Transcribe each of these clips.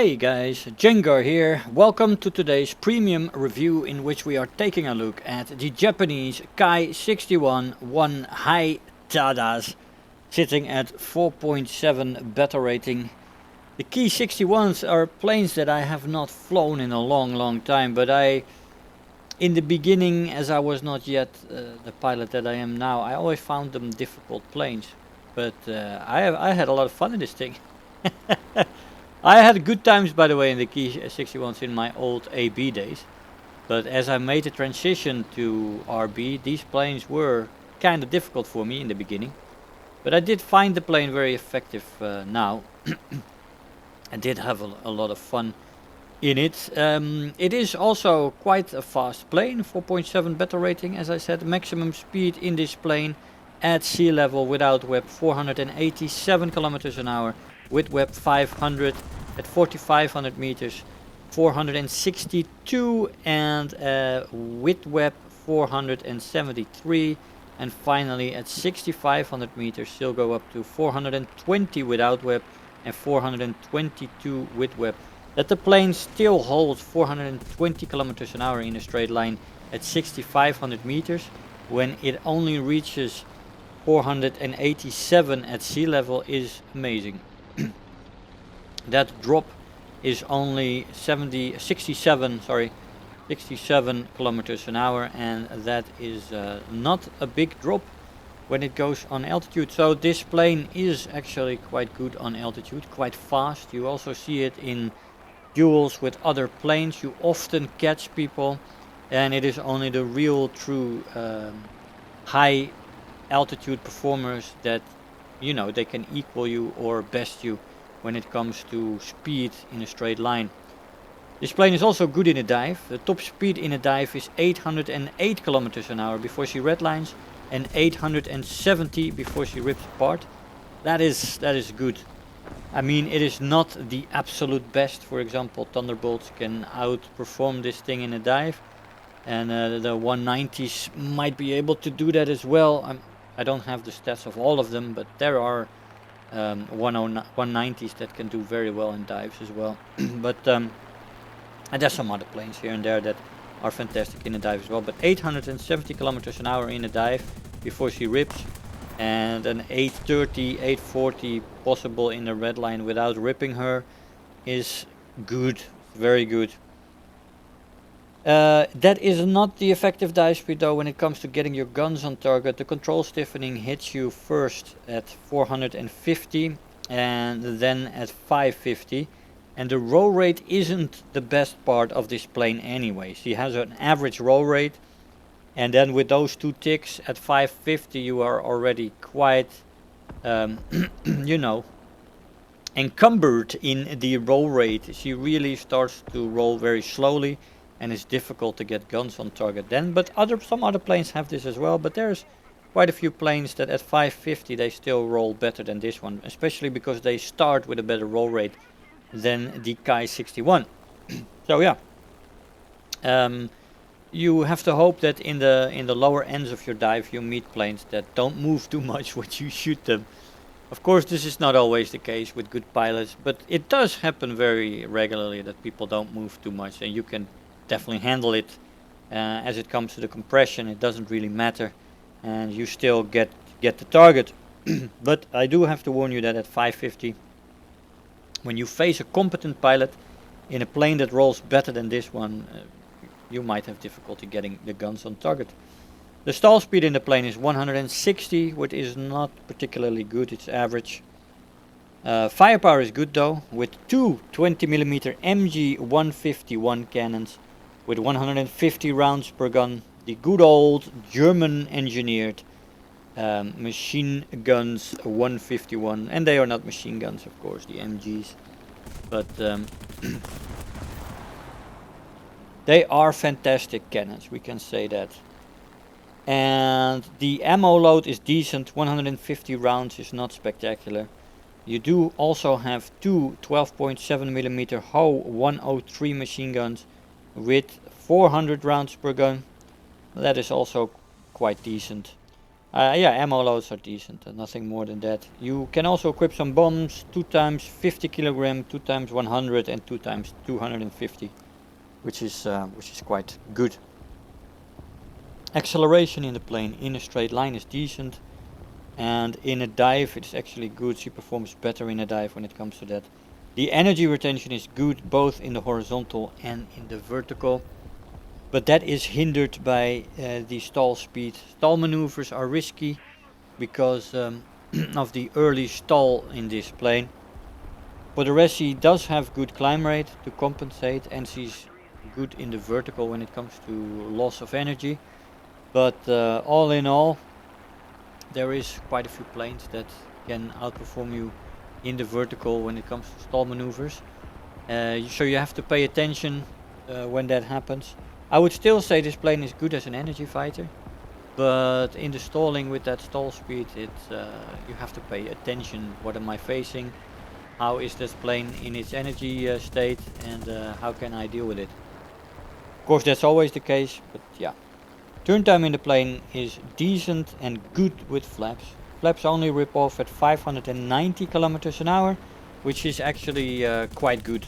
Hey guys, Jengar here. Welcome to today's premium review in which we are taking a look at the Japanese Ki-61-I Tadas sitting at 4.7 beta rating. The Ki-61s are planes that I have not flown in a long time, but in the beginning, as I was not yet the pilot that I am now, I always found them difficult planes. But I had a lot of fun in this thing. I had good times, by the way, in the Ki-61s in my old AB days. But as I made the transition to RB, these planes were kind of difficult for me in the beginning. But I did find the plane very effective now. I did have a lot of fun in it. It is also quite a fast plane, 4.7 beta rating, as I said. Maximum speed in this plane at sea level without WEP 487 kilometers an hour. With WEP 500 at 4,500 meters, 462, and with WEP 473, and finally at 6,500 meters still go up to 420 without WEP and 422 with WEP. That the plane still holds 420 kilometers an hour in a straight line at 6,500 meters when it only reaches 487 at sea level is amazing. That drop is only 67 kilometers an hour, and that is not a big drop when it goes on altitude. So this plane is actually quite good on altitude, quite fast. You also see it in duels with other planes. You often catch people, and it is only the real true high altitude performers that, you know, they can equal you or best you when it comes to speed in a straight line. This plane is also good in a dive. The top speed in a dive is 808 kilometers an hour before she redlines and 870 before she rips apart. That is good. I mean, it is not the absolute best. For example, Thunderbolts can outperform this thing in a dive, and the 190s might be able to do that as well. I don't have the stats of all of them, but there are 190s that can do very well in dives as well. But and there's some other planes here and there that are fantastic in a dive as well. But 870 kilometers an hour in a dive before she rips, and an 830, 840 possible in the red line without ripping her is good, very good. That is not the effective dive speed though when it comes to getting your guns on target. The control stiffening hits you first at 450 and then at 550, and the roll rate isn't the best part of this plane anyway. She has an average roll rate, and then with those two ticks at 550 you are already quite you know, encumbered in the roll rate. She really starts to roll very slowly, and it's difficult to get guns on target then. But some other planes have this as well, but there's quite a few planes that at 550 they still roll better than this one, especially because they start with a better roll rate than the Ki-61. So yeah, you have to hope that in the lower ends of your dive you meet planes that don't move too much when you shoot them. Of course, this is not always the case with good pilots, but it does happen very regularly that people don't move too much, and you can definitely handle it. As it comes to the compression, it doesn't really matter, and you still get the target. But I do have to warn you that at 550, when you face a competent pilot in a plane that rolls better than this one, you might have difficulty getting the guns on target. The stall speed in the plane is 160, which is not particularly good, it's average. Firepower is good though, with two 20mm MG 151 cannons with 150 rounds per gun. The good old German engineered machine guns 151, and they are not machine guns, of course, the MGs, but they are fantastic cannons, we can say that. And the ammo load is decent. 150 rounds is not spectacular. You do also have two 12.7mm HO 103 machine guns with 400 rounds per gun. That is also quite decent. Yeah, ammo loads are decent, nothing more than that. You can also equip some bombs, 2 times 50 kilogram, 2 times 100, and 2 times 250, which is quite good. Acceleration in the plane in a straight line is decent, and in a dive it's actually good. She performs better in a dive when it comes to that. The energy retention is good both in the horizontal and in the vertical, but that is hindered by the stall speed. Stall maneuvers are risky because of the early stall in this plane. For the rest, she does have good climb rate to compensate, and she's good in the vertical when it comes to loss of energy. But all in all, there is quite a few planes that can outperform you in the vertical when it comes to stall maneuvers. So you have to pay attention when that happens. I would still say this plane is good as an energy fighter, but in the stalling with that stall speed, you have to pay attention. What am I facing? How is this plane in its energy state, and how can I deal with it? Of course, that's always the case, but yeah. Turn time in the plane is decent and good with flaps. Flaps only rip off at 590 kilometers an hour, which is actually quite good.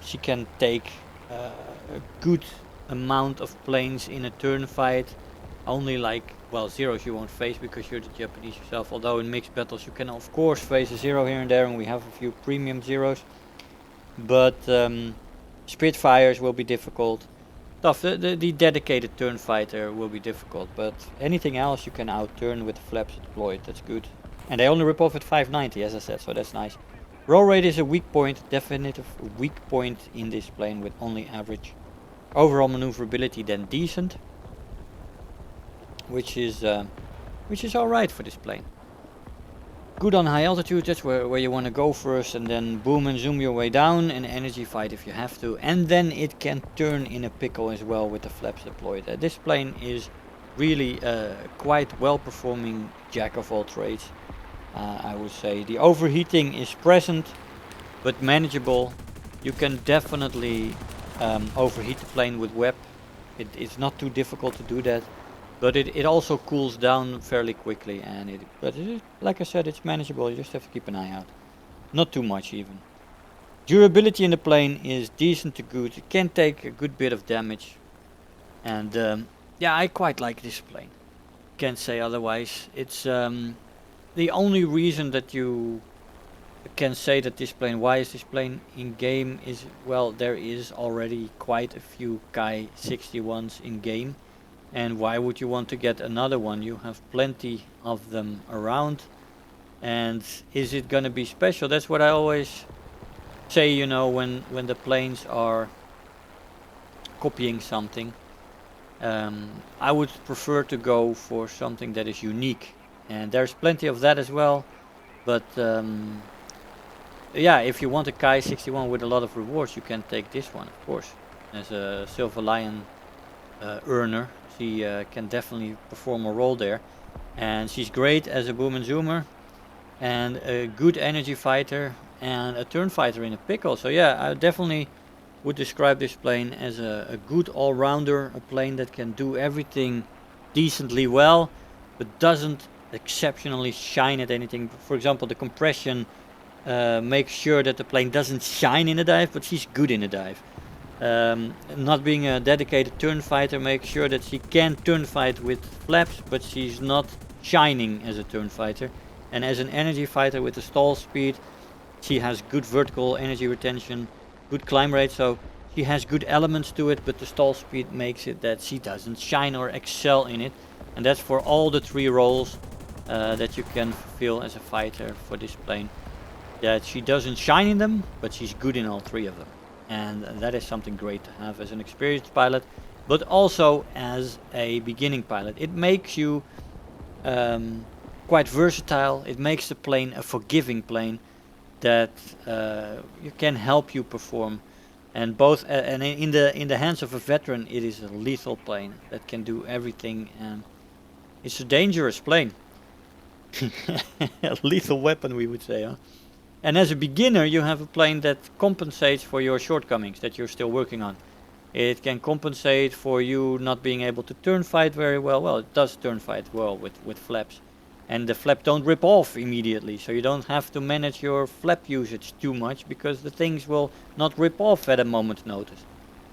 She can take a good amount of planes in a turn fight. Only zeros you won't face because you're the Japanese yourself. Although in mixed battles you can of course face a zero here and there, and we have a few premium zeros. But Spitfires will be difficult. The dedicated turn fighter will be difficult, but anything else you can out-turn with the flaps deployed. That's good. And they only rip off at 590, as I said, so that's nice. Roll rate is a weak point, definitive weak point in this plane, with only average. Overall maneuverability then decent, which is alright for this plane. Good on high altitude, that's where you want to go first, and then boom and zoom your way down, and energy fight if you have to. And then it can turn in a pickle as well with the flaps deployed. This plane is really quite well performing jack of all trades, I would say. The overheating is present, but manageable. You can definitely overheat the plane with WEP. It's not too difficult to do that. But it also cools down fairly quickly, and like I said, it's manageable. You just have to keep an eye out. Not too much even. Durability in the plane is decent to good. It can take a good bit of damage. And yeah, I quite like this plane. Can't say otherwise. It's the only reason that you can say that this plane, why is this plane in game, is, well, there is already quite a few Ki-61s in game. And why would you want to get another one? You have plenty of them around. And is it gonna be special? That's what I always say, you know, when the planes are copying something. I would prefer to go for something that is unique. And there's plenty of that as well. But yeah, if you want a Ki-61 with a lot of rewards, you can take this one, of course. As a Silver Lion earner. She can definitely perform a role there, and she's great as a boom and zoomer, and a good energy fighter, and a turn fighter in a pickle. So yeah, I definitely would describe this plane as a good all-rounder, a plane that can do everything decently well, but doesn't exceptionally shine at anything. For example, the compression makes sure that the plane doesn't shine in a dive, but she's good in a dive. Not being a dedicated turn fighter makes sure that she can turn fight with flaps, but she's not shining as a turn fighter. And as an energy fighter with the stall speed, she has good vertical energy retention, good climb rate, so she has good elements to it, but the stall speed makes it that she doesn't shine or excel in it. And that's for all the 3 roles that you can fulfill as a fighter for this plane. That she doesn't shine in them, but she's good in all 3 of them. And that is something great to have as an experienced pilot, but also as a beginning pilot. It makes you quite versatile. It makes the plane a forgiving plane that you can help you perform. And and in the hands of a veteran, it is a lethal plane that can do everything. And it's a dangerous plane. A lethal weapon, we would say, huh? And as a beginner, you have a plane that compensates for your shortcomings that you're still working on. It can compensate for you not being able to turn fight very well. Well, it does turn fight well with flaps. And the flap don't rip off immediately, so you don't have to manage your flap usage too much, because the things will not rip off at a moment's notice.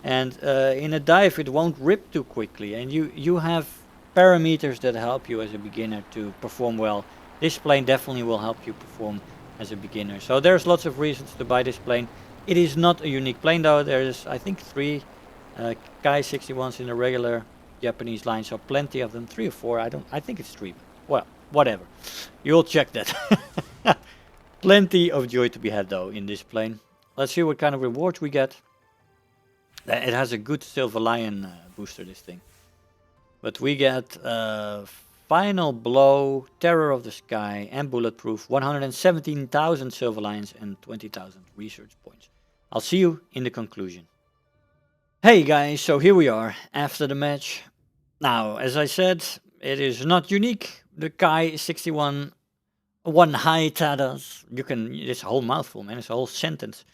And in a dive it won't rip too quickly, and you have parameters that help you as a beginner to perform well. This plane definitely will help you perform as a beginner. So there's lots of reasons to buy this plane. It is not a unique plane though. There's, I think, 3 Ki-61s in the regular Japanese line, so plenty of them. 3 or 4, I think it's 3. Well, whatever. You'll check that. Plenty of joy to be had though in this plane. Let's see what kind of rewards we get. It has a good Silver Lion booster, this thing. But we get Final Blow, Terror of the Sky, and Bulletproof, 117,000 Silver Lions and 20,000 research points. I'll see you in the conclusion. Hey guys, so here we are after the match. Now, as I said, it is not unique. The Ki-61 hei Tadas. It's a whole mouthful, man. It's a whole sentence.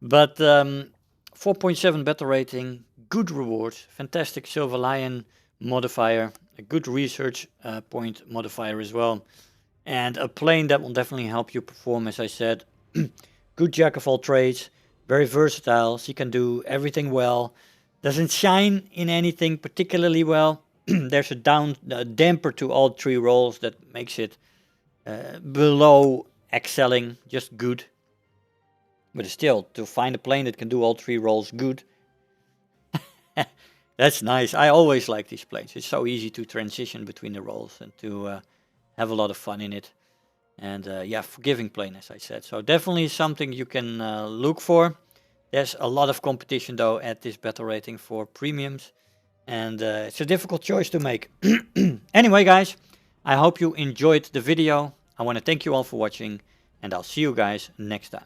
But 4.7 battle rating, good rewards, fantastic Silver Lion modifier, a good research point modifier as well, and a plane that will definitely help you perform, as I said. Good jack of all trades, very versatile, so you can do everything well. Doesn't shine in anything particularly well. There's a damper to all 3 rolls that makes it below excelling, just good. But still, to find a plane that can do all 3 rolls good, that's nice. I always like these planes. It's so easy to transition between the rolls and to have a lot of fun in it. And yeah, forgiving plane, as I said. So definitely something you can look for. There's a lot of competition though at this battle rating for premiums. And it's a difficult choice to make. Anyway guys, I hope you enjoyed the video. I want to thank you all for watching, and I'll see you guys next time.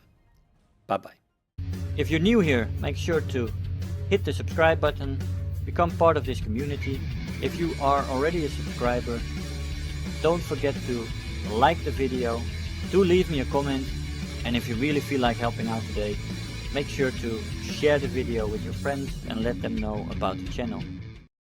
Bye bye. If you're new here, make sure to hit the subscribe button, become part of this community. If you are already a subscriber, don't forget to like the video, do leave me a comment, and if you really feel like helping out today, make sure to share the video with your friends and let them know about the channel.